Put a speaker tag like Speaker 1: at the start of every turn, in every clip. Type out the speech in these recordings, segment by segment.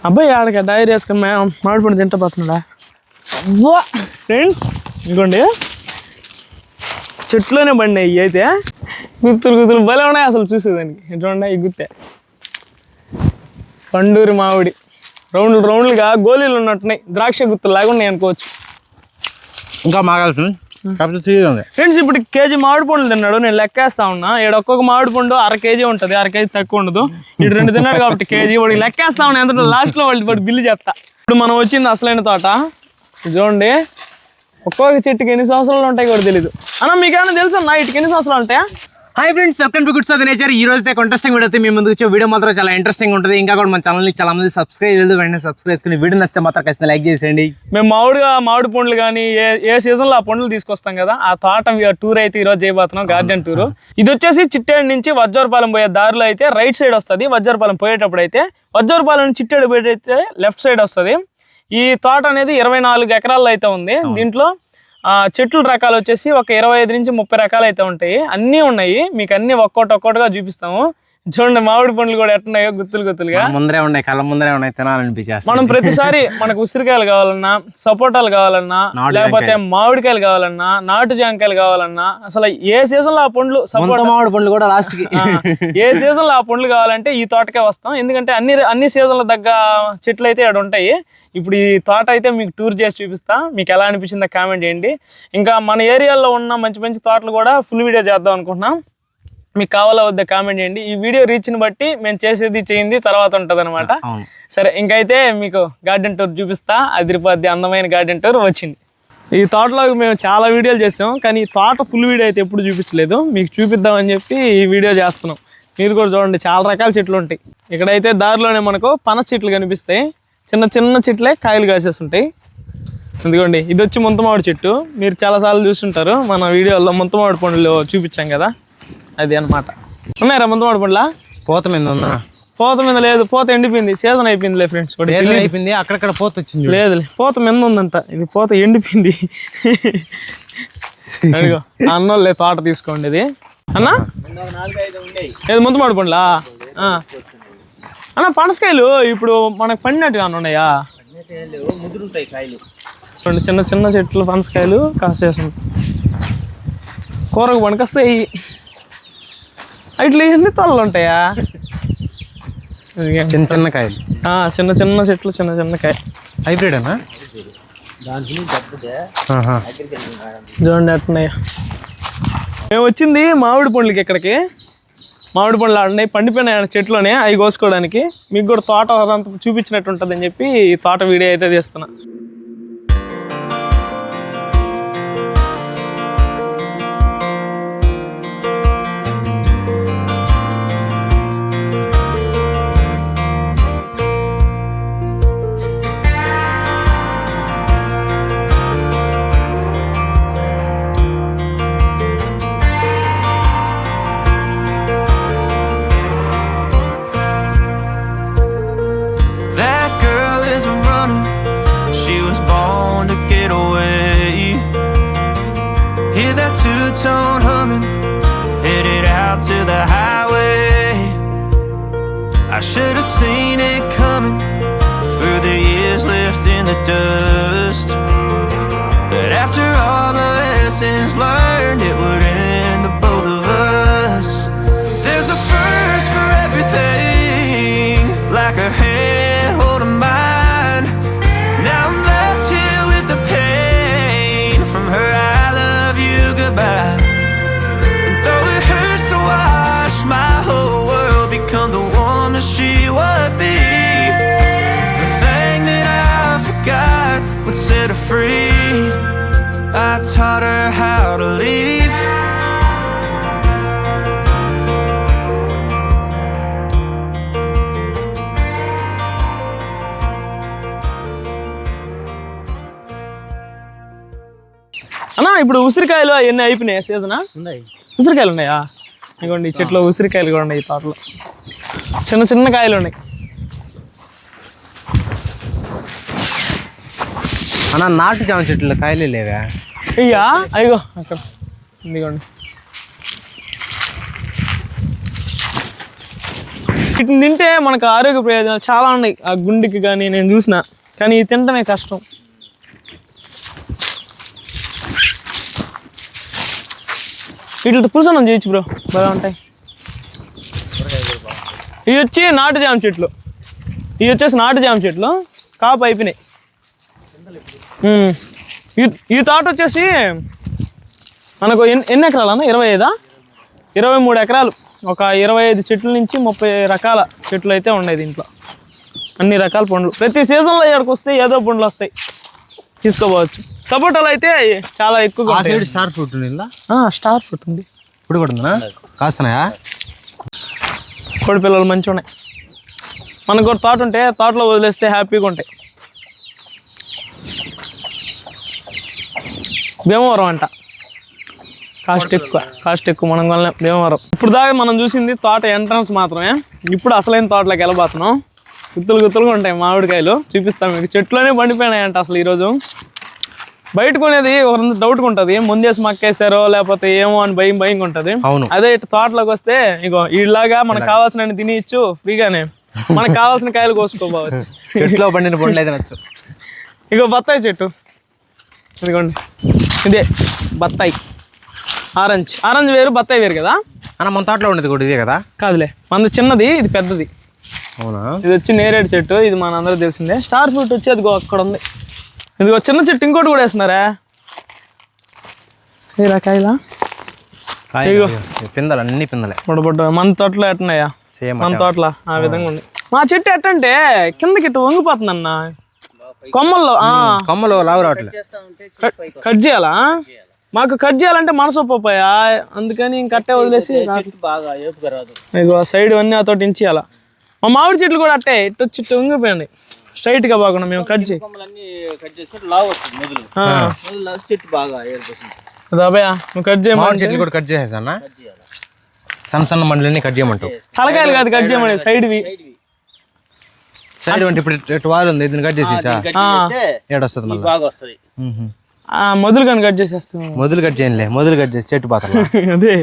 Speaker 1: అబ్బాయి ఆడక డైరీ వేసుకొని మామిడి పండు తింటా పోతున్నాడా? అవ్వా ఫ్రెండ్స్ ఇంకోండి చెట్లోనే బండి అయ్యి అయితే గుత్తులు భలే ఉన్నాయి అసలు చూసేదానికి. ఎట్లా ఉన్నాయి ఈ గుత్తే పండూరి మామిడి రౌండ్లుగా గోళీలు ఉన్నట్టున్నాయి, ద్రాక్ష గుత్తులు లాగా ఉన్నాయి అనుకోవచ్చు.
Speaker 2: ఇంకా మాగాల్సింది
Speaker 1: ఫ్రెండ్స్. ఇప్పుడు కేజీ మామిడి పండ్లు తిన్నాడు, నేను లెక్కేస్తా ఉన్నా. ఇక్కడ ఒక్కొక్క మామిడి పండు అర కేజీ ఉంటుంది, అర కేజీ తక్కువ ఉండదు. ఇటు 2 తిన్నాడు కాబట్టి కేజీ వాడికి లెక్కేస్తా ఉన్నా. ఎంత లాస్ట్లో వాడు బిల్లు చెప్తా. ఇప్పుడు మనం వచ్చింది అసలైన తోట చూడండి. ఒక్కొక్క చెట్టుకి ఎన్ని సంవత్సరాలు ఉంటాయి కూడా తెలీదు. అన్న మీకేమైనా తెలుసా అన్న ఇటుకి ఎన్ని సంవత్సరాలు ఉంటాయా?
Speaker 2: Hi friends, welcome to goods of the nature. ఈ రోజు అయితే ఇంట్రెస్టింగ్ వీడియో అయితే మీ ముందుకు వచ్చే వీడియో మాత్రం చాలా ఇంట్రెస్టింగ్ ఉంటుంది. ఇంకా కూడా మన ఛానల్ని చాలా మంది సబ్స్క్రైబ్ చేయలేదు, వెంటనే సబ్స్క్రైబ్ చేసుకుని వీడియో నచ్చితే మాత్రం ఖచ్చితంగా లైక్ చేసేయండి.
Speaker 1: మేము మామిడి పండ్లు కానీ ఏ సీజన్లో ఆ పండ్లు తీసుకొస్తాం కదా, ఆ తోట టూర్ అయితే ఈరోజు చేయబోతున్నాం, గార్డెన్ టూర్. ఇది వచ్చేసి చిట్టేడు నుంచి వజ్జవరపాలెం పోయే దారిలో అయితే రైట్ సైడ్ వస్తుంది. వజ్జవరపాలెం పోయేటప్పుడు అయితే వజ్జవరపాలెం నుంచి చిట్టేడు పోయేటైతే లెఫ్ట్ సైడ్ వస్తుంది. ఈ తోట అనేది 24 ఎకరాల్లో అయితే ఉంది. దీంట్లో చెట్లు రకాలు వచ్చేసి ఒక 25 నుంచి 30 రకాలు అయితే ఉంటాయి. అన్నీ ఉన్నాయి, మీకు అన్ని ఒక్కొక్కటిగా చూపిస్తాము. చూడండి మామిడి పండ్లు కూడా ఎట్టున్నాయో గుత్తులుగా
Speaker 2: ముందరే ఉన్నాయి, కళ్ళ ముందరే ఉన్నాయి, తినాలనిపించేస్తుంది.
Speaker 1: మనం ప్రతిసారి మనకు ఉసిరికాయలు కావాలన్నా, సపోటాలు కావాలన్నా, లేకపోతే మామిడికాయలు కావాలన్నా, నాటు జాంకాయలు కావాలన్నా, అసలు ఏ సీజన్ లో ఆ పండ్లు,
Speaker 2: మామిడి పండ్లు కూడా లాస్ట్ కి
Speaker 1: ఏ సీజన్ లో ఆ పండ్లు కావాలంటే ఈ తోటకే వస్తాం. ఎందుకంటే అన్ని సీజన్ల దగ్గ చెట్లు అయితే ఇక్కడ ఉంటాయి. ఇప్పుడు ఈ తోట అయితే మీకు టూర్ చేసి చూపిస్తా, మీకు ఎలా అనిపించిందో కామెంట్ చేయండి. ఇంకా మన ఏరియాలో ఉన్న మంచి తోటలు కూడా ఫుల్ వీడియో చేద్దాం అనుకుంటున్నాం. మీకు కావాలా వద్దా కామెంట్ చేయండి. ఈ వీడియో రీచ్ని బట్టి మేము చేసేది చేయింది తర్వాత ఉంటుంది అనమాట. సరే, ఇంకైతే మీకు గార్డెన్ టూర్ చూపిస్తా. అదిరిపోద్ది, అందమైన గార్డెన్ టూర్ వచ్చింది. ఈ తోటలో మేము చాలా వీడియోలు చేసాం, కానీ ఈ తోట ఫుల్ వీడియో అయితే ఎప్పుడు చూపించలేదు. మీకు చూపిద్దామని చెప్పి ఈ వీడియో చేస్తున్నాం. మీరు కూడా చూడండి, చాలా రకాల చెట్లు ఉంటాయి. ఇక్కడైతే దారిలోనే మనకు పనస చెట్లు కనిపిస్తాయి. చిన్న చెట్లే కాయలు కాసేస్తుంటాయి. ఎందుకండి ఇది వచ్చి ముంతమామిడి చెట్టు, మీరు చాలాసార్లు చూస్తుంటారు మన వీడియోలో. ముంతమామిడి పండ్లు చూపించాం కదా, అది అనమాట. ఉన్నాయరా ముంతమామిడి పండ్లా?
Speaker 2: పూత మీద ఉందా?
Speaker 1: పూత మీద లేదు, పూత ఎండిపోయింది. సీజన్ అయిపోయిందిలే ఫ్రెండ్స్.
Speaker 2: అయిపోయింది, అక్కడక్కడ పూత వచ్చింది.
Speaker 1: లేదులే, పూత మీద ఉందంట, ఇది పూత ఎండిపోయింది. అడిగో అన్నోళ్ళే తోట తీసుకోండి. ఇది అన్నా ఏది ముంతమామిడి పండ్లా? అన్న పనసకాయలు ఇప్పుడు మనకు పండినట్టుగా ఉన్నాయా? రెండు చిన్న చెట్లు పనసకాయలు కాసేసి కూరకు పనికొస్తాయి. ఇట్లా ఎన్ని తలలు ఉంటాయా?
Speaker 2: చిన్న కాయలు,
Speaker 1: చిన్న చెట్లు, చిన్న కాయ.
Speaker 2: హైబ్రిడ్ అన్నా?
Speaker 1: చూడండి ఎట్టున్నాయా. మేము వచ్చింది మామిడి పండ్లకి. ఇక్కడికి మామిడి పండ్లు ఆడినాయి, పండిపోయిన చెట్లోనే, అవి కోసుకోవడానికి. మీకు కూడా తోట అదంతా చూపించినట్టు ఉంటుందని చెప్పి ఈ తోట వీడియో అయితే తీస్తున్నా.
Speaker 3: Tone humming, headed out to the highway. I should have seen it coming through the years left in the dust. But after all the lessons learned, it would end the both of us. There's a first for everything, like a hand holding mine. Now I'm left here with the pain from her I love you goodbye. And though it hurts to watch my whole world become the woman she would be, the thing that I forgot would set her free. I taught her how to leave.
Speaker 1: అన్నా ఇప్పుడు ఉసిరికాయలు అవన్నీ అయిపోయినాయా? సీజనా ఉసిరికాయలు ఉన్నాయా? ఇదిగోండి ఈ చెట్లో ఉసిరికాయలు కూడా ఉన్నాయి. ఈ తోటలో చిన్న కాయలు ఉన్నాయి.
Speaker 2: అన్న నాటు జామ చెట్లు కాయలే లేవా?
Speaker 1: అయ్యా అయ్యో అక్కడ ఇదిగోండి. వీటిని తింటే మనకు ఆరోగ్య ప్రయోజనాలు చాలా ఉన్నాయి. ఆ గుండెకి కానీ నేను చూసిన, కానీ ఇది తినటమే కష్టం. వీటితో పులుసన్నం చేయొచ్చు బ్రో, బాగా ఉంటాయి. ఇవి వచ్చి నాటు జామ చెట్లు, ఇవి వచ్చేసి నాటు జామ చెట్లు కాపు అయిపోయినాయి. ఈ తోట వచ్చేసి మనకు ఎన్ని ఎకరాలన్నా 23 ఎకరాలు, ఒక 25 చెట్ల నుంచి 30 రకాల చెట్లు అయితే ఉన్నాయి దీంట్లో. అన్ని రకాల పండ్లు ప్రతి సీజన్లో ఇక్కడికి వస్తే ఏదో పండ్లు వస్తాయి, తీసుకోపోవచ్చు. సపోటాలు అయితే చాలా ఎక్కువగా
Speaker 2: స్టార్ ఫ్రూట్
Speaker 1: స్టార్ ఫ్రూట్ ఉంది.
Speaker 2: ఇప్పుడు కూడా ఉందా? కాస్తున్నాయా?
Speaker 1: కోడి పిల్లలు మంచిగా ఉన్నాయి. మనకు కూడా తోట ఉంటే తోటలో వదిలేస్తే హ్యాపీగా ఉంటాయి. భీమవరం అంట, కాస్ట్ ఎక్కువ మనం కొనలేం భీమవరం. ఇప్పుడు దాకా మనం చూసింది తోట ఎంట్రన్స్ మాత్రమే. ఇప్పుడు అసలైన తోటలోకి వెళ్ళబోతున్నాం. గుత్తులుగా ఉంటాయి మామిడికాయలు, చూపిస్తాం మీకు. చెట్లోనే పండిపోయినాయంట అసలు ఈరోజు. బయట కొనేది ఒక డౌట్గా ఉంటుంది, ముందేసి మక్కేసారో లేకపోతే ఏమో అని భయంగా ఉంటుంది. అదే ఇటు తోటలోకి వస్తే ఇగో ఇలాగా మనకు కావాల్సిన తినేయచ్చు ఫ్రీగానే, మనకు కావాల్సిన కాయలు కోసుకోవచ్చు.
Speaker 2: చెట్లో పండిన పండ్లు అయితే నచ్చు.
Speaker 1: ఇగో బత్తాయి చెట్టు ఇదిగోండి, ఇదే బత్తాయి. ఆరెంజ్ వేరు, బత్తాయి వేరు కదా
Speaker 2: అన్న. మన తోటలో ఉండేది కూడా ఇదే కదా?
Speaker 1: కాదులే, మనది చిన్నది, ఇది పెద్దది.
Speaker 2: అవునా? ఇది
Speaker 1: వచ్చి నేరేడు చెట్టు, ఇది మన అందరూ తెలిసిందే. స్టార్ ఫ్రూట్ వచ్చి అదిగో అక్కడ ఉంది. ఇదిగో చిన్న చెట్టు ఇంకోటి కూడా వేస్తున్నారా? ఏ రకాయలా
Speaker 2: పిందలు, అన్ని పిందలే
Speaker 1: బుడ్డ. మన తోటలో ఎట్టున్నాయా? మన తోటలో ఆ విధంగా ఉంది. మా చెట్టు ఎట్టంటే కిందకి ఇట్టు వంగిపోతుంది అన్న, కొమ్మలో లావు రావట్లేదు. కట్ చేయాలా? మాకు కట్ చేయాలంటే మనసు ఒప్పపోయా, అందుకని ఇంకట్టే వదిలేసి ఇగో సైడ్ అన్నీ ఆ తోటి ఇంచేయాల. మా మామిడి చెట్లు కూడా అట్టే ఇటు వచ్చి ఇట్టు వంగిపోయండి, స్ట్రైట్ గా బాగున్నా మేము కట్ చేయి. అబ్బాయా నువ్వు కట్ చేయమని
Speaker 2: చెట్లు కూడా కట్ చేసేసా? సన్న మండలన్నీ కట్ చేయమంటావు?
Speaker 1: తలకాయలు కాదు కట్ చేయమని, సైడ్వి.
Speaker 2: సైడ్ అంటే ఇప్పుడు వారు ఉంది, దీన్ని కట్ చేసి ఏడొస్తుంది మళ్ళీ.
Speaker 1: మొదలు కానీ కట్ చేసేస్తాం.
Speaker 2: మొదలు కట్ చేయలే, మొదలు కట్ చేసి చెట్టు పాత్ర.
Speaker 1: అదే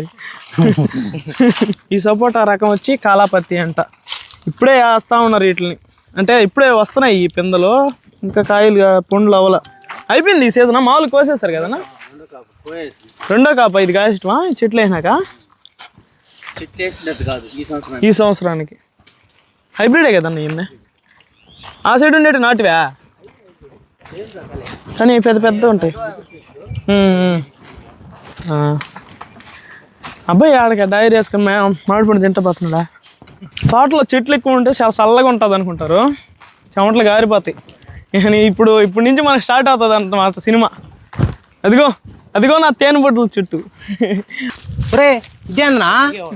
Speaker 1: ఈ సపోటా రకం వచ్చి కాలాపత్తి అంట. ఇప్పుడే వేస్తా ఉన్నారు వీటిని, అంటే ఇప్పుడే వస్తున్నాయి ఈ పిందలు, ఇంకా కాయలు పండ్లు అవ్వాల. అయిపోయింది ఈ సీజన్. మామూలు కోసేస్తారు కదన్నా, రెండో కాప ఇది కాయటమా చెట్లు వేసినాక? ఈ సంవత్సరానికి హైబ్రిడే కదన్నా ఇన్ని. ఆ సైడ్ ఉండేవి నాటివా, కానీ పెద్ద ఉంటాయి. అబ్బాయి ఆడక డైరీ వేసుకొని మామిడిపండు తింటా పోతున్నాడా? తోటలో చెట్లు ఎక్కువ ఉంటే చాలా చల్లగా ఉంటుంది అనుకుంటారు, చెమటలు గారిపోతాయి. కానీ ఇప్పుడు నుంచి మనకు స్టార్ట్ అవుతుంది అన్నమాట సినిమా. అదిగో నా తేనె బొడ్ల చుట్టూ.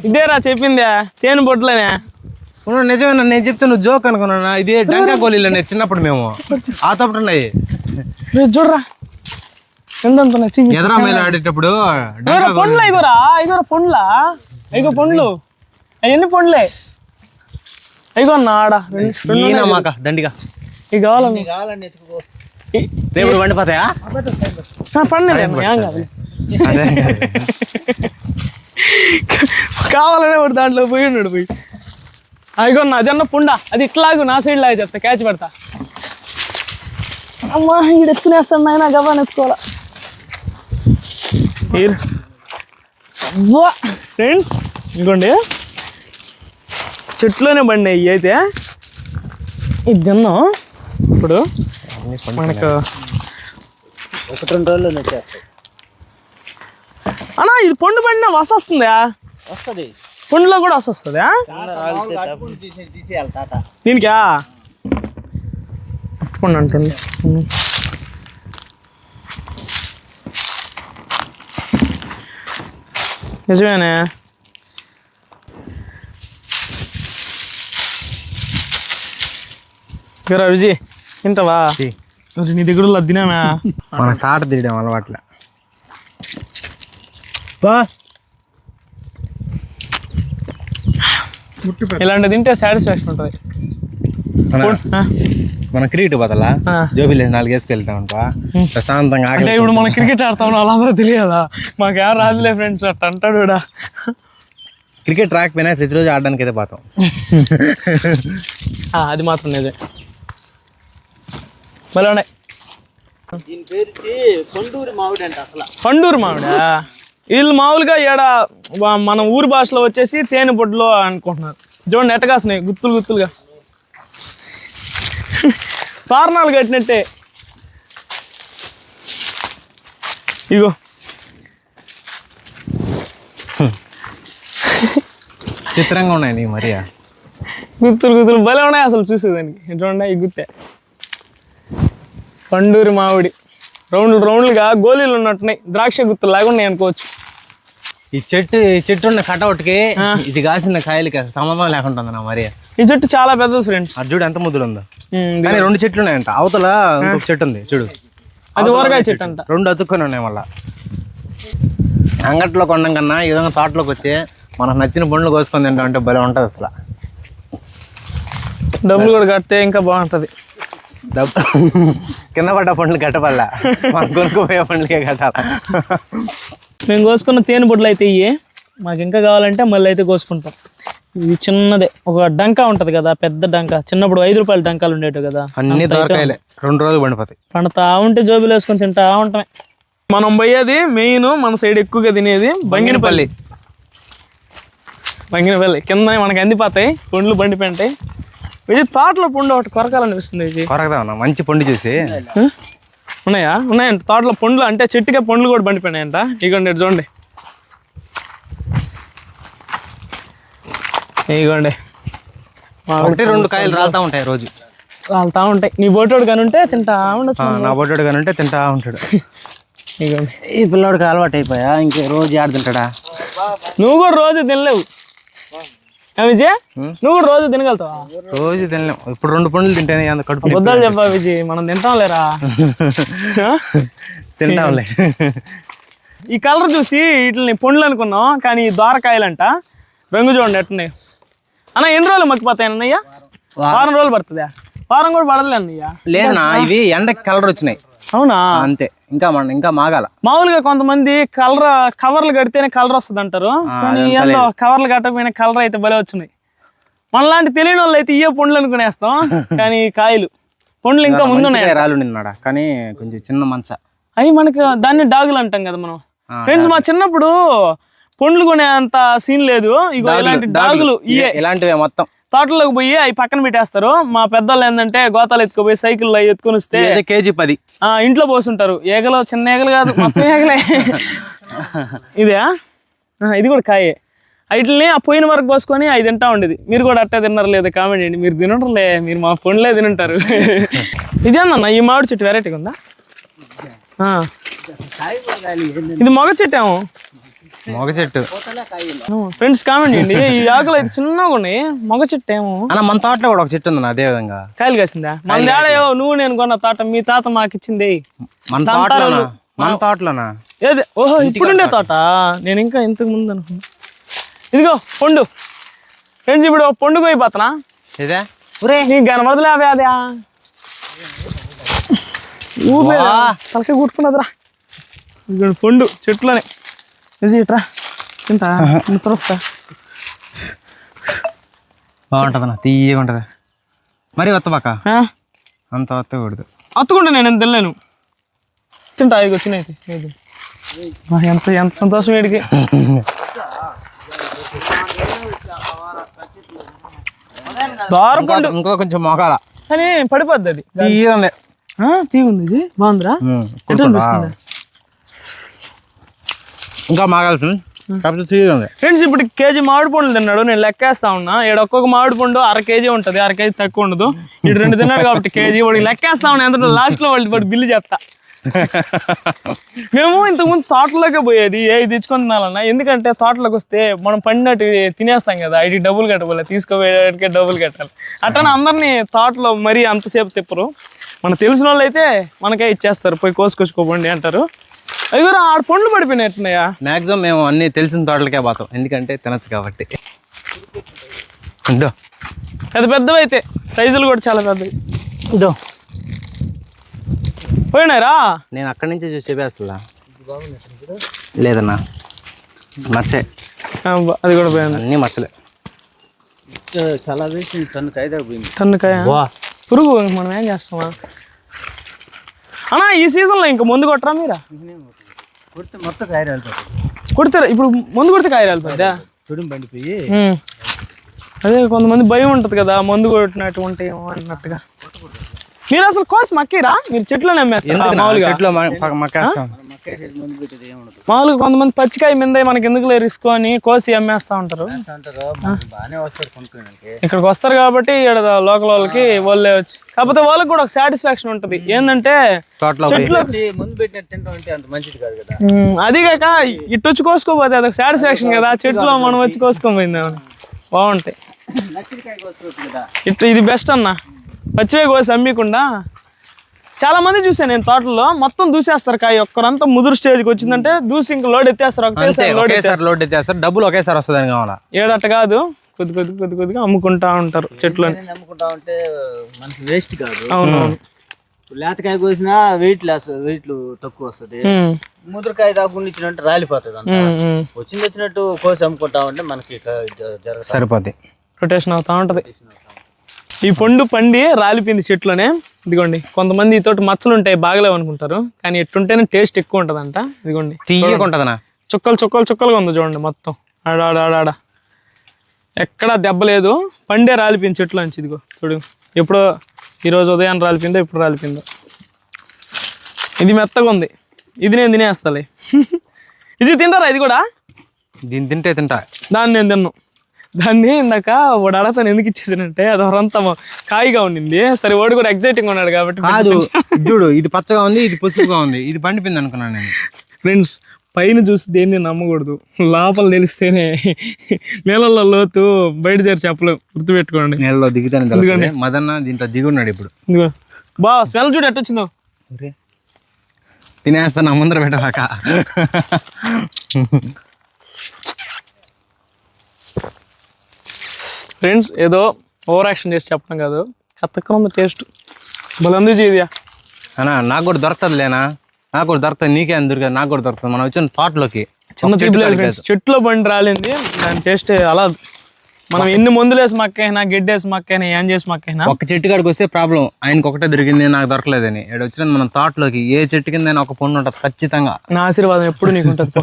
Speaker 1: ఇదేరా చెప్పిందే, తేనె బొడ్లనే.
Speaker 2: నిజమేనా? నేను చెప్తే నువ్వు జోక్ అనుకున్నా. ఇది డంకా గోళీలు అనేది చిన్నప్పుడు మేము ఆ తప్పుడు ఉన్నాయి.
Speaker 1: చూడరా
Speaker 2: ఎదరా మేలు ఆడేటప్పుడు
Speaker 1: పండ్లు అయిగో పండ్లు అవన్నీ పండ్లే. అయిగో అన్న ఆడ
Speaker 2: మాక దండిగా
Speaker 1: ఇవి కావాలని
Speaker 2: రేపు వండిపోతాయా?
Speaker 1: కావాలనే ఒకటి దాంట్లో పోయి ఉన్నాడు పోయి. అయిగో నా అదన్న పుండ, అది ఇట్లాగు నా సైడ్ లాగా చెప్తా, క్యాచ్ పెడతా. అమ్మా ఇక్కడ ఎత్తుకునేస్తాను నాయన, గవ్వని ఎత్తుకోవాలా. ఫ్రెండ్స్ ఇంకోండి చెట్లోనే బండి ఇవి అయితే. ఇది తిన్నాం ఇప్పుడు మనకు
Speaker 2: 1-2 రోజుల్లో వచ్చేస్తాయి
Speaker 1: అన్నా. ఇది పండు పండినా వస వస్తుందా?
Speaker 2: వస్తుంది,
Speaker 1: పండులో కూడా వస వస్తుందా దీనికా? పండు అంటుంది. నిజమేనే. విజయ్ తింటావా? నీ దగ్గర తినామా?
Speaker 2: మన తాట తీయడం అలవాట్లే.
Speaker 1: ఇలాంటి తింటే సాటిస్ఫాక్షన్ ఉంటుంది.
Speaker 2: మన క్రికెట్ బదలా జోబీలు 4 వేసుకెళ్తా ఉంటా ప్రశాంతంగా.
Speaker 1: అంటే ఇప్పుడు మనం క్రికెట్ ఆడతాం, వాళ్ళందరూ తెలియదా? మాకు ఎవరు రాదులే ఫ్రెండ్స్ అట్ట అంటాడు కూడా.
Speaker 2: క్రికెట్ రాకపోయినా ప్రతిరోజు ఆడడానికి అయితే పోతాం.
Speaker 1: అది మాత్రం నిజమే. భలే ఉన్నాయి.
Speaker 4: దీని పేరుకి పండూరి మామిడి అంట. అసలు
Speaker 1: పండూరు మామిడా? వీళ్ళు మామూలుగా ఈడ మన ఊరి భాషలో వచ్చేసి తేనె పొడ్లు అనుకుంటున్నారు. చూడండి ఎట్ట కాసినాయి గుత్తులు గుత్తులుగా, కారణాలు కట్టినట్టే. ఇగో
Speaker 2: చిత్రంగా ఉన్నాయి నీ మరి.
Speaker 1: గుత్తులు గుత్తులు భలే ఉన్నాయి అసలు చూసేదానికి. చూడండి ఈ గుత్తే పండూరి మామిడి, రౌండ్లుగా గోళీలు ఉన్నట్టున్నాయి, ద్రాక్ష గుత్తులు లాగా ఉన్నాయి అనుకోవచ్చు.
Speaker 2: ఈ చెట్టు ఉన్న కటౌట్కి ఇది కాసిన కాయలకి అసలు సంబంధం లేకుండా ఉంది నా మరి.
Speaker 1: ఈ చెట్టు చాలా పెద్దది ఫ్రెండ్స్.
Speaker 2: అది చూడు ఎంత ముద్దులు ఉందో. కానీ 2 చెట్లు ఉన్నాయంట. అవతల ఇంకొక చెట్టు ఉంది చూడు,
Speaker 1: అది ఊరగాయ చెట్టు అంట.
Speaker 2: 2 అతుక్కొని ఉన్నాయి. మళ్ళీ అంగట్లో కొనడం కన్నా ఈ విధంగా తోటలోకి వచ్చి మనకు నచ్చిన పండ్లు కోసుకొని తింటాం అంటే భలే ఉంటుంది అసలు.
Speaker 1: డబ్బులు కూడా కడితే ఇంకా బాగుంటుంది.
Speaker 2: కింద పడ్డ పండ్లు కట్టపల్లా, మనం కొనుక్కోపోయే పండ్లకే కట్టాలి.
Speaker 1: మేము కోసుకున్న తేనె బొడ్లు అయితే ఇవి. మాకు ఇంకా కావాలంటే మళ్ళీ అయితే కోసుకుంటాం. ఇది చిన్నదే, ఒక డంకా ఉంటుంది కదా, పెద్ద డంకా. చిన్నప్పుడు 5 రూపాయల డంకాలు ఉండేవి కదా,
Speaker 2: అన్ని దొరకాయలే. 2 రోజులు పండిపోతాయి.
Speaker 1: పండుతా ఉంటే జోబులు వేసుకొని తింటా ఉంటామే. మనం పోయేది మెయిన్, మన సైడ్ ఎక్కువగా తినేది బంగినపల్లి. కింద మనకి అందిపోతాయి పండ్లు, బండిపోయింటాయి. ఇది తోటలో పండు ఒకటి కొరకాలనిపిస్తుంది. ఇది
Speaker 2: కొరకదా మంచి పండు చూసి.
Speaker 1: ఉన్నాయంట తోటలో పండ్లు, అంటే చెట్టుగా పండ్లు కూడా బండిపోయినాయంట. ఇగోండి చూడండి, ఇగోండి
Speaker 2: 1-2 కాయలు రాలుతా ఉంటాయి రోజు.
Speaker 1: రాలుతా ఉంటాయి. నీ బోటోడు కానీ ఉంటే తింటా ఉండొచ్చు.
Speaker 2: నా బొడ్డోడు కానీ ఉంటే తింటా ఉంటాడు.
Speaker 1: ఇగోండి,
Speaker 4: ఈ పిల్లోడికి అలవాటు అయిపోయా, ఇంకే రోజు ఆడ తింటాడా?
Speaker 1: నువ్వు కూడా రోజు తినలేవు విజయ్, నువ్వు కూడా రోజు తినగలుగుతావా?
Speaker 2: రోజు తినలేం. ఇప్పుడు 2 పండ్లు తింటేనే అంత కడుపు.
Speaker 1: బుద్ధాలు చెప్పా విజయ్, మనం తింటాంలేరా.
Speaker 2: తింటాంలే.
Speaker 1: ఈ కలర్ చూసి వీటిని పండ్లు అనుకున్నాం, కానీ దోరకాయలంట. రంగు చూడండి ఎట్టున్నాయి. అన్న ఎన్ని రోజులు మగ్గిపోతాయి అన్నయ్య? వారం రోజులు పడుతుందా? వారం కూడా పడలే అన్నయ్య.
Speaker 2: లేదన్నా, ఇవి ఎండకి కలర్ వచ్చినాయి.
Speaker 1: అవునా?
Speaker 2: అంతే, ఇంకా మాగాల.
Speaker 1: మామూలుగా కొంతమంది కవర్లు కడితేనే కలర్ వస్తుంది అంటారు, కానీ ఏదో కవర్లు కట్టకపోయినా కలర్ అయితే భలే వచ్చినాయి. మనలాంటి తెలియని వాళ్ళు అయితే ఇయ్యే పండ్లు అనుకునేస్తాం, కానీ కాయలు పండ్లు ఇంకా ముందు ఉన్నాయి.
Speaker 2: రాళ్ళు నిన్నాడా, కానీ కొంచెం చిన్న మంచ.
Speaker 1: అవి మనకి దాన్ని డాగులు అంటాం కదా మనం. ఫ్రెండ్స్, మా చిన్నప్పుడు పండ్లు కొనే అంత సీన్ లేదు. ఇగో ఇలాంటి డాగులు
Speaker 2: ఇలాంటివే మొత్తం
Speaker 1: తోటలోకి పోయి అవి పక్కన పెట్టేస్తారు. మా పెద్దవాళ్ళు ఏంటంటే గోతాలు ఎత్తుకుపోయి సైకిల్ అవి ఎత్తుకొని వస్తే
Speaker 2: కేజీ 10
Speaker 1: ఇంట్లో పోస్తుంటారు. ఏగలు, చిన్న ఏగలు కాదు, మొత్తం ఏగలే. ఇదే ఇది కూడా కాయే. వీటిని ఆ పోయిన వరకు పోసుకొని అవి తింటా ఉండేది. మీరు కూడా అట్టే తిన్నారు లేదా కామెంట్ చేయండి. మీరు తినటంలే, మీరు మా పండ్లే తింటారు. ఇదేందన్న ఈ మామిడి చెట్టు వెరైటీగా ఉందా? ఇది మగ చెట్టు ఏమో.
Speaker 2: మొగ చెట్టు
Speaker 1: ఫ్రెండ్స్ కామెంట్ చేయండి. ఈ ఆకులు అయితే చిన్నగా ఉన్నాయి, మగ చెట్టు ఏమో.
Speaker 2: అన్న మన తోటలో కూడా ఒక చెట్టు ఉంది అదే విధంగా.
Speaker 1: కాయలు కాసిందా? మన డాడో నువ్వు నేను కొన్న తోట, మీ తాత మాకు ఇచ్చింది.
Speaker 2: మన తోటలోనా?
Speaker 1: ఏది? ఓహో, ఇప్పుడుండే తోట. నేను ఇంకా ఇంతకు ముందు అనుకున్నా. ఇదిగో పండు ఫ్రెండ్స్, ఇప్పుడు పండు కోయిపోతున్నా.
Speaker 2: ఇదే
Speaker 1: నీకు కనబడదులే అవే. అదే ఊపే తలకాయ కుట్టుకున్నదిరా. ఇదిగో పండు చెట్లోనే. ఇట్రా తింటా, తురస్తా.
Speaker 2: బాగుంటుందన్నా, తీయగా ఉంటుంది. మరి వత్తబాక అంత వత్తకూడదు.
Speaker 1: అత్తుకుంటా నేను ఎంత తినలేను. తింటా. ఇదిగో తినైతే ఎంత సంతోషం వీడికి. దారుపండు
Speaker 2: ఇంకో కొంచెం మొగాల,
Speaker 1: కానీ పడిపోద్ది. అది
Speaker 2: తీయగా ఉంది.
Speaker 1: తీగుంది. ఇది బాగుందిరా.
Speaker 2: ఇంకా మాగాల్సింది
Speaker 1: ఫ్రెండ్స్, ఇప్పుడు కేజీ మామిడి పండ్లు తిన్నాడు. నేను లెక్కేస్తా ఉన్నా. ఇక్కడ ఒక్కొక్క మామిడి పండు 1/2 కేజీ ఉంటుంది, 1/2 కేజీ తక్కువ ఉండదు. ఇటు 2 తిన్నాడు కాబట్టి కేజీ. వాడికి లెక్కేస్తా ఉన్నా ఎంత లాస్ట్ లో వాడు బిల్లు చెప్తా. మేము ఇంతకుముందు తోటలోకే పోయేది ఏది తెచ్చుకొని తినాలన్నా. ఎందుకంటే తోటలోకి వస్తే మనం పండినట్టు తినేస్తాం కదా, ఇటు డబ్బులు కట్టబోలే, తీసుకోపోయేటికే డబ్బులు కట్టాలి. అట్లనే అందరినీ తోటలో మరీ అంతసేపు తిప్పరు. మనకు తెలిసిన వాళ్ళు అయితే మనకే ఇచ్చేస్తారు, పోయి కోసుకొచ్చుకోబండి అంటారు. అవి కూడా ఆడ పండ్లు పడిపోయినట్టున్నాయా?
Speaker 2: మ్యాక్సిమం మేము అన్ని తెలిసిన తోటలకే పోతాం, ఎందుకంటే తినచ్చు కాబట్టి.
Speaker 1: పెద్ద పెద్దవి అయితే సైజులు కూడా చాలా పెద్దవి. ఇదో పోయినారా?
Speaker 2: నేను అక్కడి నుంచి చూసి చెప్పేస్తా. లేదన్నా నచ్చే
Speaker 1: అబ్బా, అది కూడా పోయింది.
Speaker 2: అన్నీ మచ్చలే.
Speaker 4: చాలా వేసి టన్ను కాయ దాకా పోయింది.
Speaker 1: టన్నుకాయ పురుగు ఇంక మనం ఏం చేస్తామా అన్నా? ఈ సీజన్లో ఇంకా ముందు కొట్టరా మీరా?
Speaker 4: కొడితే మొత్తం కాయ రాలిపోతుంది.
Speaker 1: కొడతారా ఇప్పుడు? ముందు కొడితే కాయ రాలిపోద్దా?
Speaker 4: తుడుము పండిపోయి
Speaker 1: అదే కొంతమంది భయం ఉంటుంది కదా, మందు కొట్టినట్టు ఉంటాయి అన్నట్టుగా. మీరు అసలు కోసి మక్కిరా? మీరు చెట్లు నమ్మేస్తారా మామూలుగా?
Speaker 2: చెట్లు మక్కేస్తాం.
Speaker 4: ముందు పెట్టేది ఏముండదు
Speaker 1: మామూలుగా కొంతమంది పచ్చికాయ మీద మనకి ఎందుకు రిస్క్ అని కోసి అమ్మేస్తా ఉంటారు.
Speaker 4: అంటారు. బాగానే వస్తారు కొనుక్కోడానికి.
Speaker 1: ఇక్కడికి వస్తారు కాబట్టి లోకల్ వాళ్ళకి వాళ్ళే వచ్చి, కాకపోతే వాళ్ళకి కూడా ఒక సాటిస్ఫాక్షన్ ఉంటుంది. ఏంటంటే
Speaker 2: తోటలో
Speaker 1: చెట్లు
Speaker 4: ముందు పెట్టినట్టు తింటాం అంటే అంత మంచిది కాదు కదా.
Speaker 1: అది కాక ఇటు వచ్చి కోసుకోపోతే అదొక సాటిస్ఫాక్షన్ కదా, చెట్లో మనం వచ్చి కోసుకోపోయింది బాగుంటాయి.
Speaker 4: నచ్చికాయకి వస్తుంది కదా.
Speaker 1: ఇటు ఇది బెస్ట్ అన్న, పచ్చివే కోసి అమ్మకుండా. చాలా మంది చూసాను నేను తోటల్లో మొత్తం దూసేస్తారు కాయ, ఒక్కరంతా ముదురు స్టేజ్కి వచ్చిందంటే దూసి ఇంకా లోడ్ ఎత్తేస్తారు.
Speaker 2: ఒకేసారి లోడ్ ఎత్తేస్తారు, డబ్బులు ఒకేసారి వస్తుంది కావాలా.
Speaker 1: ఏడట కాదు, కొద్దిగా అమ్ముకుంటా ఉంటారు చెట్లు.
Speaker 4: అమ్ముకుంటా ఉంటే మనకి వేస్ట్ కాదు.
Speaker 1: అవునవును.
Speaker 4: లేతకాయ కోసినా వెయిట్లు తక్కువ వస్తుంది. ముద్రకాయ దాకా ఉండిచ్చినట్టు రాలిపోతుంది అంత. వచ్చినట్టు కోసి అమ్ముకుంటా ఉంటే మనకి
Speaker 2: సరిపోద్ది,
Speaker 1: రొటేషన్ అవుతా ఉంటది. ఈ పండు పండి రాలిపోయింది చెట్లోనే. ఇదిగోండి, కొంతమంది ఈ తోటి మచ్చలు ఉంటాయి బాగలేవు అనుకుంటారు, కానీ ఎట్టుంటేనే టేస్ట్ ఎక్కువ ఉంటదంట. ఇదిగోండి
Speaker 2: తీయగా ఉంటదనా,
Speaker 1: చుక్కలుగా ఉంది చూడండి మొత్తం. ఆడాడ ఎక్కడా దెబ్బ లేదు, పండే రాలిపోయింది చెట్లోంచి. ఇదిగో చూడు, ఎప్పుడో ఈరోజు ఉదయం రాలిపోయిందో ఎప్పుడు రాలిపోయిందో. ఇది మెత్తగా ఉంది, ఇది నేను తినేస్తాలే. ఇది తింటారా? ఇది కూడా
Speaker 2: దీన్ని తింటా.
Speaker 1: దాన్ని నేను తిన్నాను. దాన్ని ఇందాక వాడు అడతాను ఎందుకు ఇచ్చేసానంటే అది వరంతా కాయిగా ఉండింది. సరే వాడు కూడా ఎగ్జైటింగ్ ఉన్నాడు కాబట్టి.
Speaker 2: కాదు చూడు, ఇది పచ్చగా ఉంది, ఇది పసుపుగా ఉంది, ఇది పండిపోయింది అనుకున్నాను నేను.
Speaker 1: ఫ్రెండ్స్, పైన చూసి దేన్ని నమ్మకూడదు, లోపల తెలిస్తేనే. నీళ్ళల్లో లోతు బయట చేరి చెప్పలేవు, గుర్తుపెట్టుకోండి.
Speaker 2: నీళ్ళలో దిగుతాను మదన్న దీంట్లో దిగున్నాడు ఇప్పుడు.
Speaker 1: ఇదిగో బా స్మెల్ చూడు ఎట్టొచ్చిందో.
Speaker 2: తినేస్తాను ముందర పెట్టాక.
Speaker 1: ఫ్రెండ్స్, ఏదో ఓవర్ యాక్షన్ చేసి చెప్పడం కాదు, కత్తగా ఉంది టేస్ట్. బలంది చేయదియా
Speaker 2: అన్నా, నాకు కూడా దొరుకుతుంది లేనా, నాకు కూడా దొరుకుతుంది, నీకే అని దొరకదు, నాకు కూడా దొరుకుతుంది. మనం వచ్చిన తోటలోకి
Speaker 1: చిన్న చెట్లో బండి రాలింది, దాని టేస్ట్ అలా. మనం ఎన్ని మందులు వేసి మక్కైనా, గడ్డేసి మక్కైనా, ఏం చేసి మక్కైనా,
Speaker 2: ఒక చెట్టు కాడికి వస్తే ప్రాబ్లం, ఆయనకి ఒకటే దొరికింది నాకు దొరకలేదని. ఇక్కడ వచ్చిన మనం తోటలోకి ఏ చెట్టు కింద ఒక పండు ఉంటుంది ఖచ్చితంగా.
Speaker 1: నా ఆశీర్వాదం ఎప్పుడు నీకు ఉంటుంది.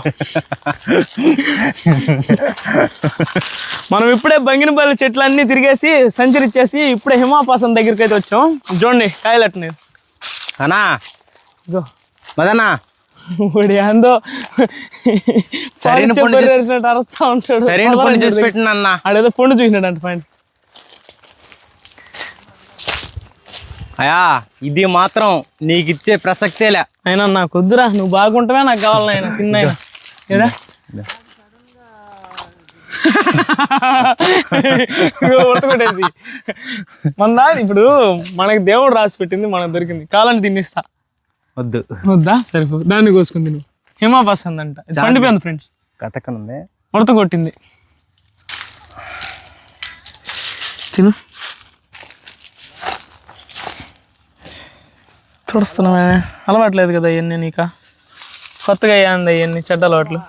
Speaker 1: మనం ఇప్పుడే బంగినపల్లి చెట్లన్నీ తిరిగేసి సంచరిచ్చేసి ఇప్పుడే హిమాపాసం దగ్గరికి అయితే వచ్చాం. చూడండి కాయలట్నే
Speaker 2: అన్నా. ఇదో మదన్నా,
Speaker 1: ఏందో అరుస్తా ఉంటాడు.
Speaker 2: సరైన పండు చూసి పెట్టిన అన్న,
Speaker 1: ఆడేదో పండు చూసినాడు అంట. పాయింట్
Speaker 2: అయ్యా, ఇది మాత్రం నీకు ఇచ్చే ప్రసక్తేలే.
Speaker 1: అయినా నాకు వద్దురా, నువ్వు బాగుంటావే నాకు కావాలి. ఆయన తిన్నాయినా ఏదా కొట్టేది మన ఇప్పుడు మనకి దేవుడు రాసి పెట్టింది, మనకు దొరికింది. కావాలని తిన్నిస్తా. వద్దా? సరిపో, దాన్ని కోసుకుంది. నువ్వు హిమాపాసంది అంట, పండిపోయింది ఫ్రెండ్స్.
Speaker 2: కథకనుంది,
Speaker 1: ఉడత కొట్టింది. తిను, చూస్తున్నావా? అలవాట్లేదు కదా ఇవన్నీ నీక, కొత్తగా అయ్యింది ఇవన్నీ చెడ్డ అలవాట్లు.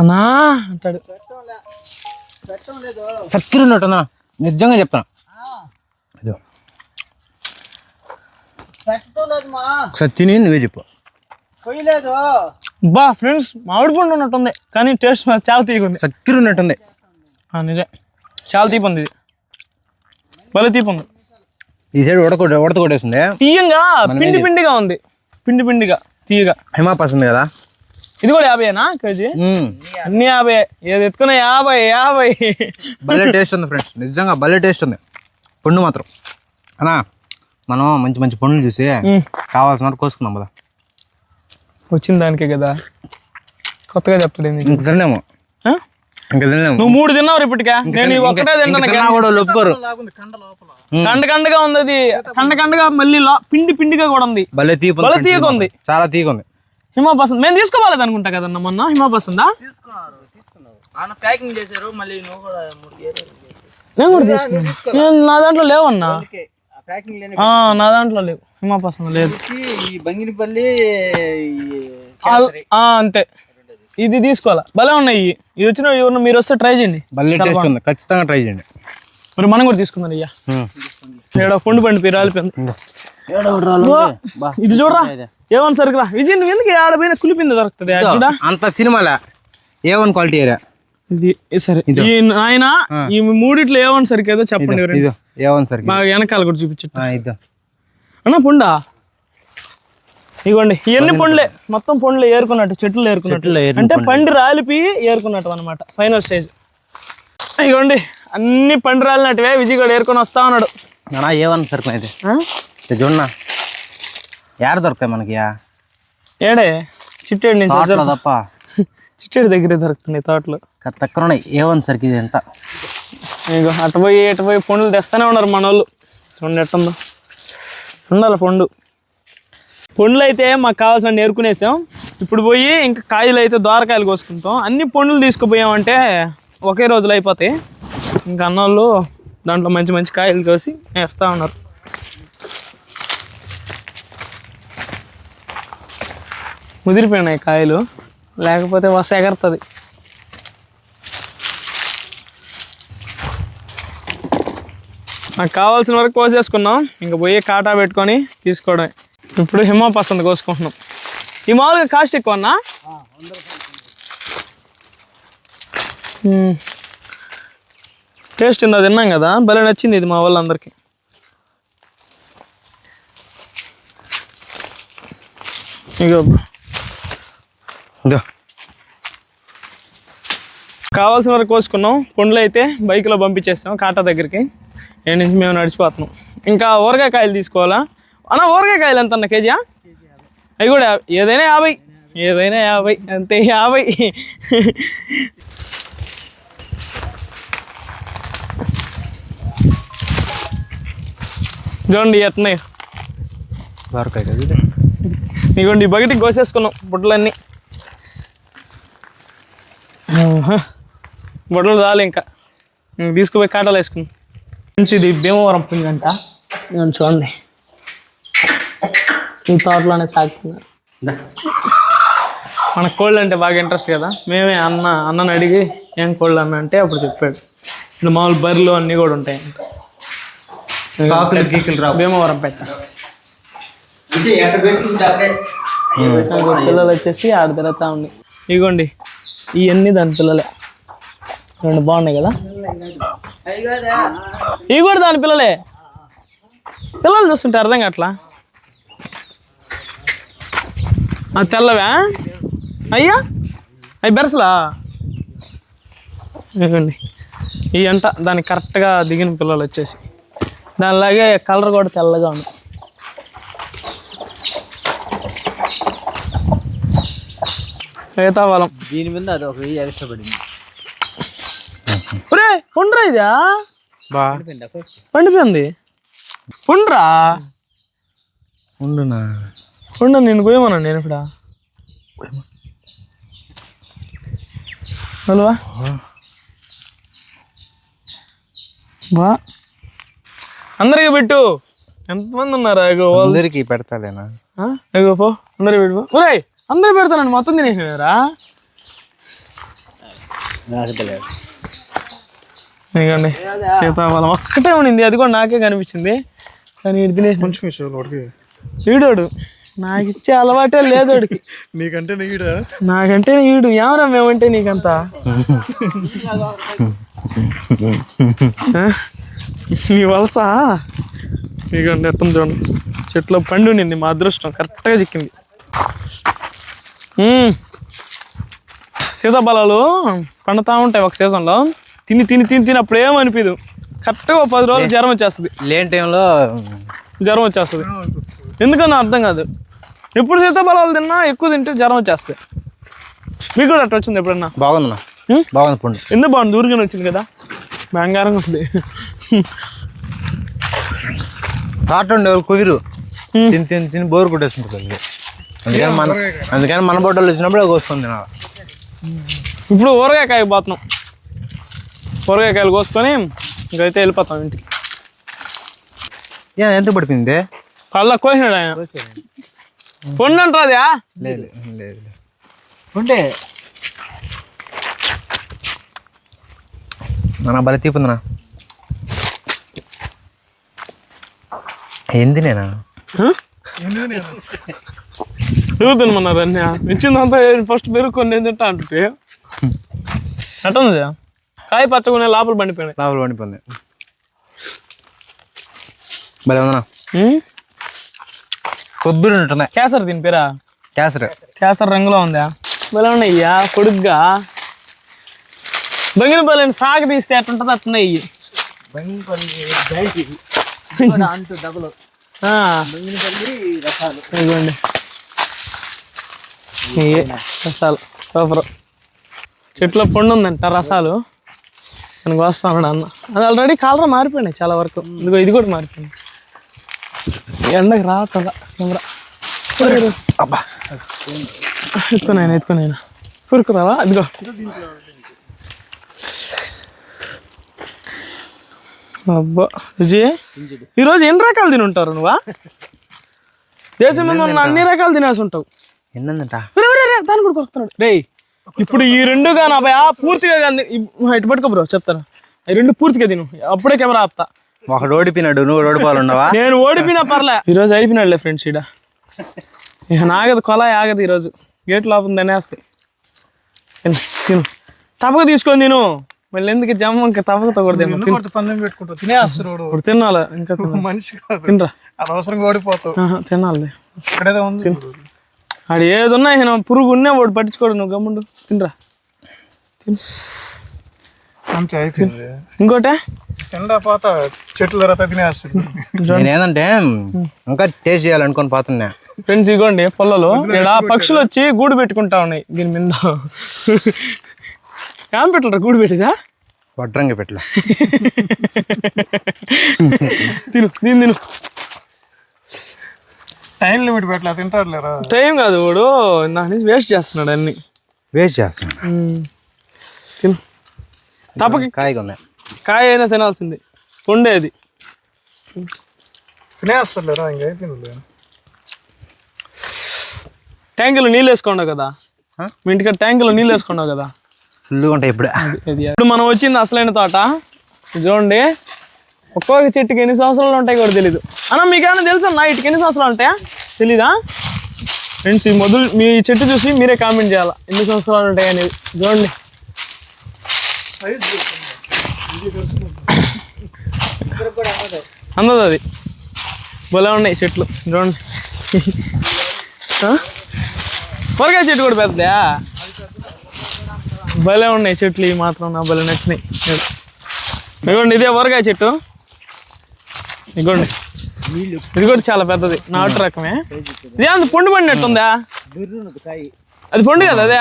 Speaker 1: అన్నా అంటాడు.
Speaker 2: సక్కిరి ఉన్నట్టున్నా, నిజంగా చెప్తాను. తిని నువ్వే చెప్పు.
Speaker 1: బా ఫ్రెండ్స్, మామిడి పండు ఉన్నట్టుంది, కానీ టేస్ట్ చాలా తీగుంది.
Speaker 2: సక్కిరి ఉన్నట్టుంది.
Speaker 1: నిజం, చాలా తీపి ఉంది. ఇది భలే తీపి ఉంది.
Speaker 2: ఈ సైడ్ ఉడత కొట్టేస్తుంది,
Speaker 1: తీయంగా పిండిగా ఉంది, పిండిగా తీయగా.
Speaker 2: హిమాపాస్ ఉంది కదా,
Speaker 1: ఇది కూడా 50 కేజీ, అన్ని 50. ఏది ఎత్తుకున్నా 50.
Speaker 2: భలే టేస్ట్ ఉంది ఫ్రెండ్స్, నిజంగా భలే టేస్ట్ ఉంది పండు మాత్రం. అన్నా, మనం మంచి మంచి పండ్లు చూసి కావాల్సిన కోసుకుందాం కదా.
Speaker 1: వచ్చిన దానికే కదా, కొత్తగా చెప్తాడు.
Speaker 2: ఇంక తిన్నాము, ఇంకా తిన్నాము.
Speaker 1: నువ్వు 3 తిన్నావు ఇప్పటికే, నేను ఒక్కటే తింటాను
Speaker 2: కూడా ఒప్పుకోరు.
Speaker 1: కండగా ఉంది, అది కండగా మళ్ళీ పిండిగా కూడా ఉంది.
Speaker 2: భలే
Speaker 1: తీయగా ఉంది,
Speaker 2: చాలా తీగ ఉంది.
Speaker 1: హిమాపాసం మేము తీసుకోవాలి అనుకుంటా కదన్నా మొన్న. హిమాపాసందా
Speaker 4: ప్యాకింగ్ చేశారు, మళ్ళీ
Speaker 1: నేను కూడా తీసుకున్నాను. నా దాంట్లో లేవన్నా, నా దాంట్లో లేవు. హిమాపాసం లేదు.
Speaker 4: ఈ బంగినపల్లి
Speaker 1: అంతే, ఇది తీసుకోవాలా భలే ఉన్నాయి ఇది వచ్చిన ఎవరు మీరు వస్తే ట్రై చేయండి
Speaker 2: భలే టేస్ట్ ఉంది, ఖచ్చితంగా ట్రై చేయండి.
Speaker 1: మరి మనం కూడా తీసుకుందాం అయ్యా. ఏడో పండు పండి రాలిపోయింది. ఇది చూడరా ఏమన్నా సరిగ్గా విజయ్ నువ్వు ఎందుకు ఆడపోయిన కులిపింది దొరుకుతుంది చూడా
Speaker 2: అంత సినిమాలా A1 క్వాలిటీ ఏరియా
Speaker 1: ఇది సరే ఈ ఆయన ఈ మూడిట్లో ఏమన్నా సరికేదో చెప్పండి
Speaker 2: ఇదో A1 సరి
Speaker 1: బాగా వెనకాల కూడా చూపించట్టు
Speaker 2: ఇదో
Speaker 1: అన్నా పుండా ఇగోండి ఇవన్నీ పండ్లే మొత్తం పండ్లు ఏరుకున్నట్టు చెట్లు ఏరుకున్నట్టు అంటే పండు రాలిపి ఏరుకున్నట్టు అనమాట ఫైనల్ స్టేజ్. ఇగోండి అన్ని పండు రాలినట్టువే విజయ్ కూడా ఏరుకొని వస్తా ఉన్నాడు.
Speaker 2: A1 సరుకు అయితే చూడన్నా ఏడ దొరుకుతాయి మనకి
Speaker 1: ఏడే చిట్టేడు నుంచి
Speaker 2: తప్ప
Speaker 1: చిట్టేడు దగ్గరే దొరుకుతుంది తోటలు
Speaker 2: తక్కువ A1 సరికి ఇది ఎంత.
Speaker 1: ఇగో అటు పోయి పండ్లు తెస్తానే ఉన్నారు మన వాళ్ళు. చూడండి ఎట్టుందో ఉండాలి పండ్లు అయితే మాకు కావాల్సిన ఏరుకునేసాం. ఇప్పుడు పోయి ఇంకా కాయలు అయితే దోరకాయలు కోసుకుంటాం. అన్ని పండ్లు తీసుకుపోయామంటే ఒకే రోజులో అయిపోతాయి. ఇంకా అన్నోళ్ళు దాంట్లో మంచి మంచి కాయలు కోసి వేస్తూ ఉన్నారు. ముదిరిపోయినాయి కాయలు, లేకపోతే వస ఎగరుతుంది. నాకు కావాల్సిన వరకు కోసేసుకున్నాం. ఇంకా పోయి కాటా పెట్టుకొని తీసుకోవడం. ఇప్పుడు హిమ పసంద కోసుకుంటున్నాం. ఈ మామూలుగా కాస్ట్ ఎక్కువ అన్నా టేస్ట్ ఇందా తిన్నాం కదా భలే నచ్చింది ఇది మా వాళ్ళందరికీ. ఇగో కావాల్సిన వరకు కోసుకున్నాం. పండ్లు అయితే బైక్లో పంపించేస్తాం కాటా దగ్గరికి. ఏడు నుంచి మేము నడిచిపోతున్నాం. ఇంకా ఊరగాయ కాయలు తీసుకోవాలా అన్న? ఊరగాయ కాయలు ఎంత అన్న కేజీ? అవి కూడా ఏదైనా 50 అంతే 50. చూడండి ఎట్న్నాయి ఇగోండి బకెట్కి కోసేసుకున్నాం బుట్టలన్నీ. బుట్టలు చాలు ఇంకా తీసుకుపోయి కాటాలు వేసుకున్నాం. ఇది భీమవరం పుంజంట చూడండి ఈ తోటలోనే సాగుతున్నారు. మన కోళ్ళు అంటే బాగా ఇంట్రెస్ట్ కదా. మేమే అన్నని అడిగి ఏం కోళ్ళు అన్న అంటే అప్పుడు చెప్పాడు. ఇప్పుడు మామూలు బర్రెలు అన్నీ కూడా ఉంటాయి. భీమవరం పెట్ట పిల్లలు వచ్చేసి ఆడ తిరుగుతా ఉన్నాయి. ఇగోండి ఇవన్నీ దాని పిల్లలే. రెండు బాగున్నాయి కదా, ఇవి కూడా దాని పిల్లలే. పిల్లలు చూస్తుంటే అర్థం కావట్లా. తెల్లవా అయ్యా? అవి బెరసలా? ఇవ్వండి ఈ అంట దానికి కరెక్ట్గా దిగిన పిల్లలు వచ్చేసి. దానిలాగే కలర్ కూడా తెల్లగా ఉంది. సీతాఫలం
Speaker 4: దీని మీద అది ఒక ఎక్స్ట్రా పడింది.
Speaker 1: ఒరే పండురా ఇదా? పండిపోయింది. పండురా పండు నేను పోయమన్నా నేను ఇప్పుడు హలో బా అందరికి పెట్టు. ఎంతమంది ఉన్నారు?
Speaker 2: అందరికి పెడతాలేనా?
Speaker 1: అగో పో అందరికి పెట్టు. ఒరే అందరూ పెడతానండి మొత్తం తినేసినారా? ఇదిగోండి సీతాఫలం ఒక్కటే ఉండింది, అది కూడా నాకే కనిపించింది. కానీ ఇటు తినేసి ఈడోడు నాకు ఇచ్చే అలవాటే లేదు వాడికి. నాకంటే ఈడు ఏమరా మేమంటే నీకంతా నీ వలస. ఇదిగోండి ఎట్టం చూడండి చెట్లో పండు ఉండింది. మా అదృష్టం కరెక్ట్గా చిక్కింది. సీతాఫలాలు పండుతూ ఉంటాయి ఒక సీజన్లో. తిని తిని తిని తిని అప్పుడు ఏమనిపించదు. కరెక్ట్గా 10 రోజులు జ్వరం వచ్చేస్తుంది.
Speaker 2: లేని టైంలో
Speaker 1: జ్వరం వచ్చేస్తుంది. ఎందుకన్నా అర్థం కాదు. ఎప్పుడు సీతాఫలాలు తిన్నా ఎక్కువ తింటే జ్వరం వచ్చేస్తుంది. మీకు కూడా అట్లా వచ్చింది ఎప్పుడన్నా?
Speaker 2: బాగుందన్నా, బాగుంది పండు.
Speaker 1: ఎందుకు బాగుంది? ఊరికనే వచ్చింది కదా, బంగారంగా ఉంది.
Speaker 2: కాటండి ఎవరు కుదిరు తిని తిని తిని బోరు కొట్టేస్తుంటుంది. అందుకని మన బొట్టలు వచ్చినప్పుడు కోసుకొని తినాలి.
Speaker 1: ఇప్పుడు ఊరగాయ కాయ పోతున్నాం. ఊరగాయ కాయలు కోసుకొని ఇంకైతే వెళ్ళిపోతాం ఇంటికి.
Speaker 2: ఎంత పడిపోయింది?
Speaker 1: కళ్ళ కోసినాడు ఆయన. పండు అంటారా?
Speaker 2: లేదు లేదు
Speaker 4: ఉంటే
Speaker 2: మన బలి తీపుందనా ఏంది నేనా
Speaker 1: తిరుగుతున్నామన్నారు అన్నీ ఇచ్చిందంతా ఫస్ట్ పెరుగుకొని తింటా అంటే ఎట్లా ఉంది కాయ పచ్చగానే లోపల పండిపోయినాయి.
Speaker 2: లోపల పండిపోయింది. బలి ఉందనా కొబ్బరి ఉంటుంది.
Speaker 1: కేసరి దీని పేరా?
Speaker 2: కేసరి.
Speaker 1: కేసరి రంగులో ఉందా? బలం ఉన్నాయ్యా పొడుగ్గా. బంగినపల్లిని సాగు తీస్తే ఎట్టుంటుంది అట్టున్నాయి. ఇదిగోండి రసాలు సూపర్. చెట్లో పండు ఉందంట రసాలు నేను వస్తాను అన్న. అది ఆల్రెడీ కాలరా మారిపోయినాయి చాలా వరకు. ఇదిగో ఇది కూడా మారిపోయింది. ఎండకి రావట్లా కెమెరా. ఎత్తుకున్నాయినా కురుకురావా? అదిగో అబ్బా విజయ్ ఈరోజు ఎన్ని రకాలు తిని ఉంటారు నువ్వా? దేశం మీద ఉన్న అన్ని రకాలు తినేసి ఉంటావు.
Speaker 2: ఏంటంట
Speaker 1: దాన్ని కూడా కొడుతున్నాడు రే. ఇప్పుడు ఈ రెండు కానీ అబ్బాయి పూర్తిగా కానీ ఇటు పట్టుకో బ్రో చెప్తాను. ఈ రెండు పూర్తిగా తిను అప్పుడే కెమెరా ఆపుతా.
Speaker 2: ఒకడు ఓడిపోయినాడు, నువ్వు ఓడిపోవాలన్నావా?
Speaker 1: నేను ఓడిపోయినా పర్లే. ఈరోజు అయిపోయినాడులే ఫ్రెండ్స్. ఈడ ఇక నాగదు కొలా ఆగదు ఈరోజు. గేట్ లోపల తినేస్తాయి. తిను తప్పక తీసుకొని తిను. మళ్ళీ ఎందుకు జమ్మ ఇంకా తప్పకతో కూడా ఇప్పుడు తినాలి. ఇంకా తినరా తినాలి. ఆడు ఏదున్నా పురుగు ఉన్నా వాడు పట్టించుకోడు. నువ్వు గమ్ముండు తినరా. ఇంకోటే
Speaker 2: నేనేందంటే ఇంకా టేస్ట్ చేయాలనుకొని పోతున్నా.
Speaker 1: ఫ్రెండ్స్ ఇగోండి పొలంలో ఇక్కడ పక్షులు వచ్చి గూడు పెట్టుకుంటా ఉన్నాయి దీని మీద. ఏం పెట్టలరా గూడు పెట్టిదా?
Speaker 2: వడ్రంగి పెట్టలే.
Speaker 1: తిను దీని తిను.
Speaker 5: టైం లిమిట్ పెట్టలే తింటారులేరా?
Speaker 1: టైం కాదు వాడు దాని నుంచి వేస్ట్ చేస్తున్నాడు అన్ని.
Speaker 2: వేస్ట్ చేస్తున్నాడు.
Speaker 1: తిను తప్పక.
Speaker 2: కాయగా ఉన్నాయి.
Speaker 1: కాయ అయినా తినాల్సింది. ఉండేది
Speaker 5: తినేస్తారులేరా? ఇంకా అయిపోయింది.
Speaker 1: ట్యాంకులో నీళ్ళు వేసుకున్నావు కదా మీ ఇంటికి. ట్యాంకులో నీళ్ళు వేసుకున్నావు కదా
Speaker 2: ఫుల్గా ఉంటాయి ఇప్పుడు.
Speaker 1: ఇప్పుడు మనం వచ్చింది అసలైన తోట. చూడండి ఒక్కొక్క చెట్టుకి ఎన్ని సంవత్సరాలు ఉంటాయి కూడా తెలీదు. అన్న మీకేమైనా తెలుసా నా ఇటుకి ఎన్ని సంవత్సరాలు ఉంటాయా? తెలీదా ఫ్రెండ్స్? ఈ మొదలు మీ చెట్టు చూసి మీరే కామెంట్ చేయాలా ఎన్ని సంవత్సరాలు ఉంటాయి అనేది. చూడండి అందదు అది. భలే ఉన్నాయి చెట్లు చూడండి. పొరకాయ చెట్టు కూడా పెద్దదా? భలే ఉన్నాయి చెట్లు. ఇవి మాత్రం నా భలే నచ్చినాయి. ఇదిగోండి ఇదే వరకాయ చెట్టు. ఇదిగోండి ఇది కూడా చాలా పెద్దది. నాటు రకమే. ఇదే అంత పండు పండినట్టుందా? అది పండు కదా అదే?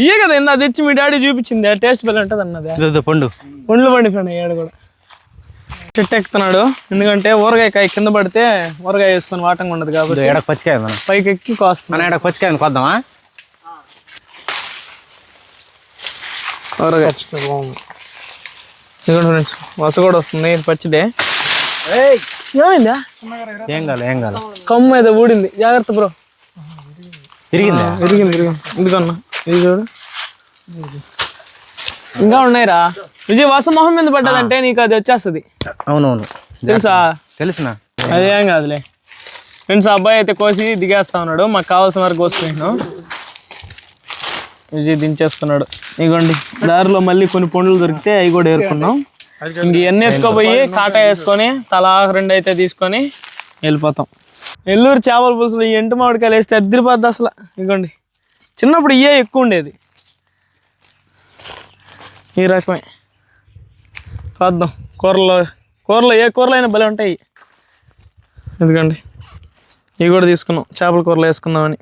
Speaker 1: ఇయే కదా ఇందా తెచ్చి మీ డాడీ చూపించింది. టేస్ట్ భలే ఉంటుంది అన్నది. పండ్లు పండిపోయినాయి ఏడు కూడా. చెట్టు ఎక్కుతున్నాడు ఎందుకంటే ఊరగాయ కింద పడితే ఊరగాయ వేసుకొని వాటంగా ఉండదు కాబట్టి
Speaker 2: ఎడకు పచ్చికాయ
Speaker 1: పైకి ఎక్కి కోస్తాను.
Speaker 2: ఎడకు పచ్చికాయ కొద్దామా?
Speaker 1: ఊరగాయ వస కూడా వస్తుంది. ఇది పచ్చిదే. ఏమైందా?
Speaker 2: ఏం కాదు
Speaker 1: కమ్మ ఏదో ఊడింది. జాగ్రత్త బ్రో.
Speaker 2: తిరిగిందా?
Speaker 1: ఇరిగింది ఎందుకన్నా ఇది చూడు. ఇంకా ఉన్నాయిరా విజయ్. వసమొహం మీద పడ్డదంటే నీకు అది వచ్చేస్తుంది.
Speaker 2: అవునవును
Speaker 1: తెలుసా? అదేం కాదులే ఫ్రెండ్స్. అబ్బాయి అయితే కోసి దిగేస్తా ఉన్నాడు. మాకు కావాల్సిన వరకు కోసుకున్నాను. విజయ్ దించేసుకున్నాడు. ఇగోండి దారిలో మళ్ళీ కొన్ని పండ్లు దొరికితే అవి కూడా ఏరుకున్నాం. ఇంక ఎన్ని ఎత్తుకోపోయి కాటా వేసుకొని తలా 2 అయితే తీసుకొని వెళ్ళిపోతాం. నెల్లూరు చేపల పులుసులు ఈ ఎంటు మామిడికాయలు వేస్తే అద్దరిపోద్ది అసలు. ఇగోండి చిన్నప్పుడు ఇవే ఎక్కువ ఉండేది. ఈ రకమే కొద్దాం. కూరలో ఏ కూరలు అయినా భలే ఉంటాయి. ఎందుకండి ఇవి కూడా తీసుకున్నాం చేపల కూరలో వేసుకుందామని.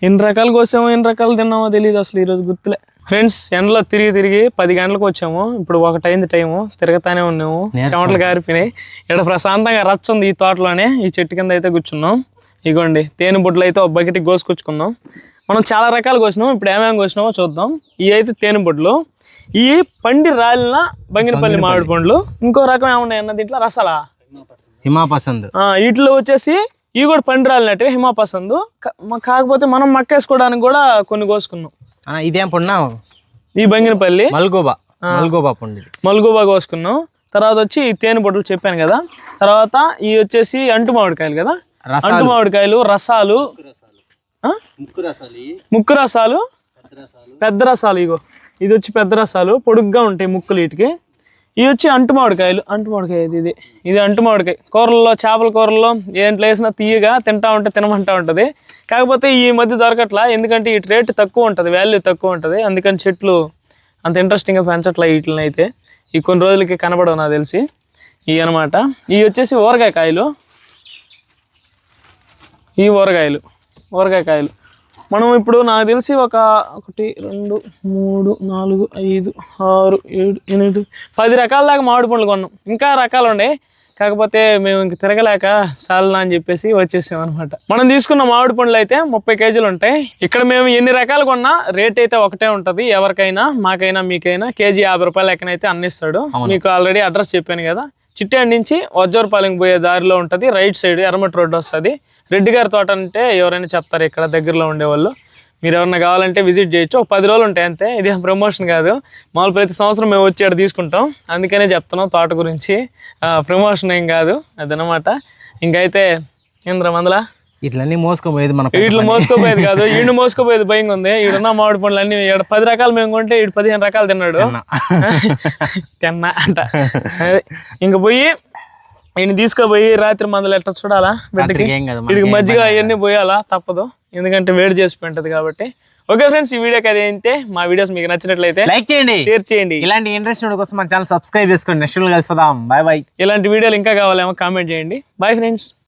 Speaker 1: ఎన్ని రకాలు కోసామో ఎన్ని రకాలు తిన్నామో తెలియదు అసలు. ఈరోజు గుర్తులే ఫ్రెండ్స్. ఎండలో తిరిగి 10 గంటలకు వచ్చాము. ఇప్పుడు 1 అయింది టైము. తిరగతానే ఉన్నాము. చెమటలు కారిపోయినాయి. ఇక్కడ ప్రశాంతంగా రచ్చ ఉంది ఈ తోటలోనే. ఈ చెట్టు కింద అయితే కూర్చున్నాం. ఇగోండి తేనె బుడ్డలు అయితే ఒక బకెట్కి కోసుకొచ్చుకున్నాం. మనం చాలా రకాలు కోసినాం. ఇప్పుడు ఏమేమి కోసినామో చూద్దాం. ఇవి అయితే తేనె బుడ్డలు. ఈ పండి రాలిన బంగినపల్లి మామిడి పండ్లు. ఇంకో రకం ఏమున్నాయి అన్న దీంట్లో? రసాలా
Speaker 2: హిమాపసంద్.
Speaker 1: వీటిలో వచ్చేసి ఇవి కూడా పండి రాలినట్టే హిమాపసంద్. కాకపోతే మనం మక్కేసుకోవడానికి కూడా కొన్ని కోసుకున్నాం.
Speaker 2: ఇదేం పండునా?
Speaker 1: ఈ బంగినపల్లి
Speaker 2: మల్గోబా పండు ఇది.
Speaker 1: మల్గోబా కోసుకున్నాం. తర్వాత వచ్చి ఈ తేనె బొట్టలు చెప్పాను కదా. తర్వాత ఈ వచ్చేసి అంటు మామిడికాయలు కదా, అంటు మామిడికాయలు రసాలు, ముక్కు రసాలు, పెద్ద రసాలు. ఇగో ఇది వచ్చి పెద్ద రసాలు, పొడుగ్గా ఉంటాయి ముక్కులు వీటికి. ఇవి వచ్చి అంటు మామిడికాయలు. అంటు మామిడికాయ ఇది అంటు మామిడికాయ. కూరల్లో, చేపల కూరల్లో ఏంట్లో వేసినా తీయగా తింటా ఉంటే తినమంటా ఉంటుంది. కాకపోతే ఈ మధ్య దొరకట్లా, ఎందుకంటే ఈ రేట్ తక్కువ ఉంటుంది, వాల్యూ తక్కువ ఉంటుంది. అందుకని చెట్లు అంత ఇంట్రెస్టింగ్గా పెంచట్లా వీటిని అయితే. ఈ కొన్ని రోజులకి కనబడవు నాకు తెలిసి. ఇవి అనమాట. ఇవి వచ్చేసి ఊరగాయ కాయలు. ఈ ఊరగాయ కాయలు మనం ఇప్పుడు నాకు తెలిసి 1 2 3 4 5 6 7 8 10 రకాల దాకా మామిడి పండ్లు కొన్నాం. ఇంకా రకాలు ఉన్నాయి, కాకపోతే మేము ఇంక తిరగలేక చాలనా అని చెప్పేసి వచ్చేసాం అనమాట. మనం తీసుకున్న మామిడి పండ్లు అయితే 30 కేజీలు ఉంటాయి. ఇక్కడ మేము ఎన్ని రకాలు కొన్నా రేట్ అయితే ఒకటే ఉంటుంది. ఎవరికైనా, మాకైనా, మీకైనా కేజీ 50 రూపాయలు లెక్కనైతే అన్నిస్తాడు. మీకు ఆల్రెడీ అడ్రస్ చెప్పాను కదా. చిట్టాడి నుంచి వజ్జూరపాలెం పోయే దారిలో ఉంటుంది, రైట్ సైడ్ ఎర్రమట్టి రోడ్డు వస్తుంది. రెడ్డి గారి తోట అంటే ఎవరైనా చెప్తారు ఇక్కడ దగ్గరలో ఉండేవాళ్ళు. మీరు ఎవరైనా కావాలంటే విజిట్ చేయొచ్చు. ఒక 10 రోజులు ఉంటాయి అంతే. ఇది ప్రమోషన్ కాదు, మామూలు ప్రతి సంవత్సరం మేము వచ్చి ఇక్కడ తీసుకుంటాం, అందుకనే చెప్తున్నాం తోట గురించి. ప్రమోషన్ ఏం కాదు అదనమాట. ఇంకైతే ఏంద్ర మందలా
Speaker 2: ఇట్లన్నీ మోసుకోపోయేది మన
Speaker 1: వీటిలో మోసుకోపోయేది కాదు, ఈడు మోసుకోపోయేది భయంగా ఉంది. ఈడున్న మామిడి పండ్లు అన్ని 10 రకాలు మేము కొంటే ఈడు 15 రకాలు తిన్నాడు. తిన్నా అంట. ఇంక పోయి ఈయన తీసుకుపోయి రాత్రి మందులు ఎట్లా చూడాలా బిడ్డకి, వీడికి మజ్జిగ అవన్నీ పోయాలా తప్పదు, ఎందుకంటే వేడి చేసి ఉంటుంది కాబట్టి. ఓకే ఫ్రెండ్స్, ఈ వీడియోకి అది అయితే మా వీడియోస్ మీకు నచ్చినట్లయితే
Speaker 2: లైక్ చేయండి,
Speaker 1: షేర్ చేయండి.
Speaker 2: ఇలాంటి ఇంట్రెస్ట్ కోసం మన ఛానల్ సబ్స్క్రైబ్ చేసుకోండి. నెక్స్ట్ కలిసిపోదాం. Bye bye.
Speaker 1: ఇలాంటి వీడియోలు ఇంకా కావాలేమో కామెంట్ చేయండి. Bye friends.